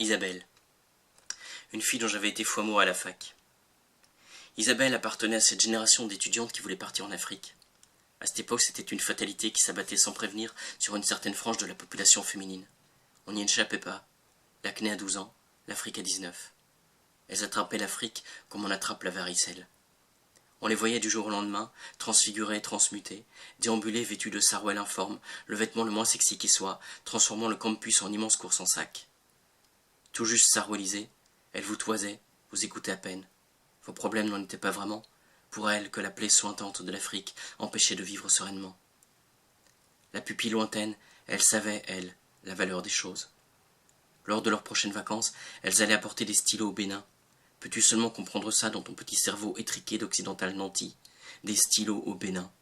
Isabelle, une fille dont j'avais été fou amoureux à la fac. Isabelle appartenait à cette génération d'étudiantes qui voulaient partir en Afrique. À cette époque, c'était une fatalité qui s'abattait sans prévenir sur une certaine frange de la population féminine. On n'y échappait pas. L'acné à 12 ans, l'Afrique à 19. Elles attrapaient l'Afrique comme on attrape la varicelle. On les voyait du jour au lendemain, transfigurées, transmutées, déambuler vêtues de sarouel informe, le vêtement le moins sexy qui soit, transformant le campus en immense course en sac. Tout juste sarouelisées, elles vous toisaient, vous écoutaient à peine. Vos problèmes n'en étaient pas vraiment, pour elles que la plaie sointante de l'Afrique empêchait de vivre sereinement. La pupille lointaine, elles savaient, elles, la valeur des choses. Lors de leurs prochaines vacances, elles allaient apporter des stylos au Bénin. Peux-tu seulement comprendre ça dans ton petit cerveau étriqué d'occidental nanti? Des stylos au Bénin.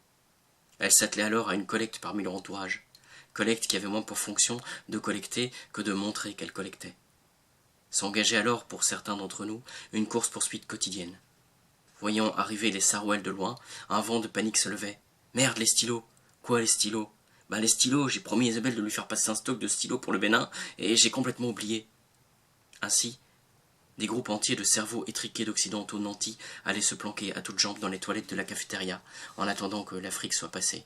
Elles s'attelaient alors à une collecte parmi leur entourage. Collecte qui avait moins pour fonction de collecter que de montrer qu'elles collectaient. S'engageait alors, pour certains d'entre nous, une course-poursuite quotidienne. Voyant arriver les sarouels de loin, un vent de panique se levait. « Merde, les stylos !»« Quoi, les stylos ?»« Ben, les stylos, j'ai promis à Isabelle de lui faire passer un stock de stylos pour le Bénin, et j'ai complètement oublié. » Ainsi, des groupes entiers de cerveaux étriqués d'occidentaux nantis allaient se planquer à toutes jambes dans les toilettes de la cafétéria, en attendant que l'Afrique soit passée.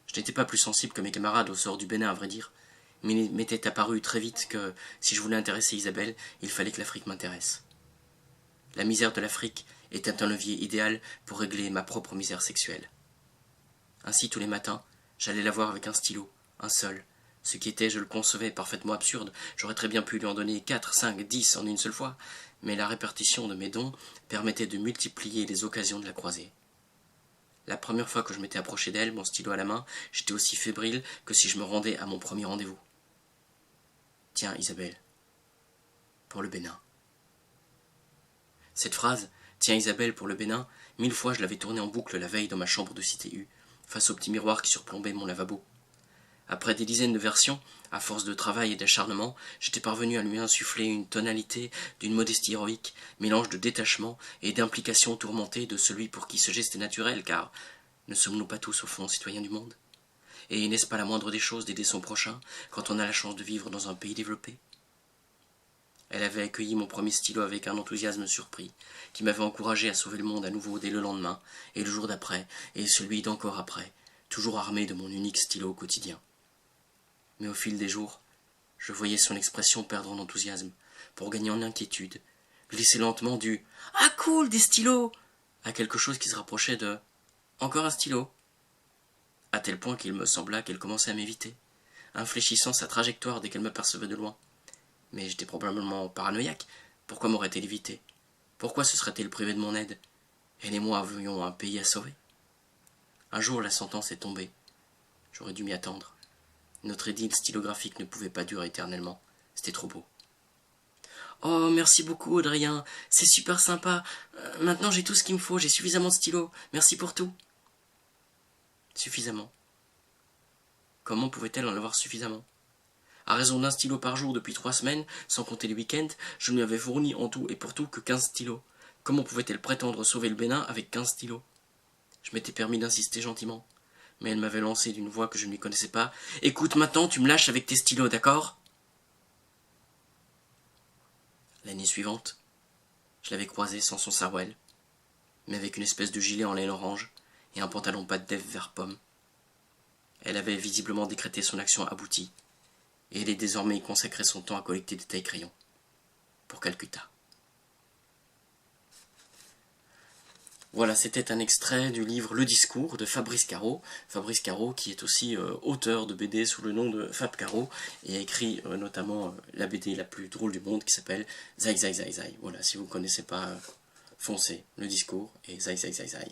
Je n'étais pas plus sensible que mes camarades au sort du Bénin, à vrai dire, mais il m'était apparu très vite que, si je voulais intéresser Isabelle, il fallait que l'Afrique m'intéresse. La misère de l'Afrique était un levier idéal pour régler ma propre misère sexuelle. Ainsi, tous les matins, j'allais la voir avec un stylo, un seul. Ce qui était, je le concevais, parfaitement absurde. J'aurais très bien pu lui en donner 4, 5, 10 en une seule fois, mais la répartition de mes dons permettait de multiplier les occasions de la croiser. La première fois que je m'étais approché d'elle, mon stylo à la main, j'étais aussi fébrile que si je me rendais à mon premier rendez-vous. Tiens, Isabelle, pour le Bénin. Cette phrase, tiens Isabelle pour le Bénin, 1000 fois je l'avais tournée en boucle la veille dans ma chambre de cité U, face au petit miroir qui surplombait mon lavabo. Après des dizaines de versions, à force de travail et d'acharnement, j'étais parvenu à lui insuffler une tonalité d'une modestie héroïque, mélange de détachement et d'implication tourmentée de celui pour qui ce geste est naturel, car ne sommes-nous pas tous au fond citoyens du monde? Et n'est-ce pas la moindre des choses d'aider son prochain quand on a la chance de vivre dans un pays développé? Elle avait accueilli mon premier stylo avec un enthousiasme surpris, qui m'avait encouragé à sauver le monde à nouveau dès le lendemain, et le jour d'après, et celui d'encore après, toujours armé de mon unique stylo quotidien. Mais au fil des jours, je voyais son expression perdre en enthousiasme, pour gagner en inquiétude, glisser lentement du « Ah cool, des stylos !» à quelque chose qui se rapprochait de « Encore un stylo !» à tel point qu'il me sembla qu'elle commençait à m'éviter, infléchissant sa trajectoire dès qu'elle m'apercevait de loin. Mais j'étais probablement paranoïaque. Pourquoi m'aurait-elle évité? Pourquoi se serait-elle privée de mon aide? Elle et moi avions un pays à sauver. Un jour, la sentence est tombée. J'aurais dû m'y attendre. Notre idylle stylographique ne pouvait pas durer éternellement. C'était trop beau. « Oh, merci beaucoup, Audrien. C'est super sympa. Maintenant, j'ai tout ce qu'il me faut. J'ai suffisamment de stylos. Merci pour tout. » Suffisamment. Comment pouvait-elle en avoir suffisamment? À raison d'un stylo par jour depuis 3 semaines, sans compter les week-ends, je ne lui avais fourni en tout et pour tout que 15 stylos. Comment pouvait-elle prétendre sauver le Bénin avec 15 stylos? Je m'étais permis d'insister gentiment, mais elle m'avait lancé d'une voix que je ne lui connaissais pas. « Écoute, maintenant, tu me lâches avec tes stylos, d'accord ?» L'année suivante, je l'avais croisée sans son sarouel, mais avec une espèce de gilet en laine orange et un pantalon pas de def vert pomme. Elle avait visiblement décrété son action aboutie, et elle est désormais consacré son temps à collecter des tailles-crayons pour Calcutta. Voilà, c'était un extrait du livre Le Discours de Fabrice Caro. Fabrice Caro qui est aussi auteur de BD sous le nom de Fab Caro et a écrit notamment la BD la plus drôle du monde qui s'appelle Zai Zai Zai Zai. Voilà, si vous ne connaissez pas, foncez Le Discours et Zai Zai Zai Zai.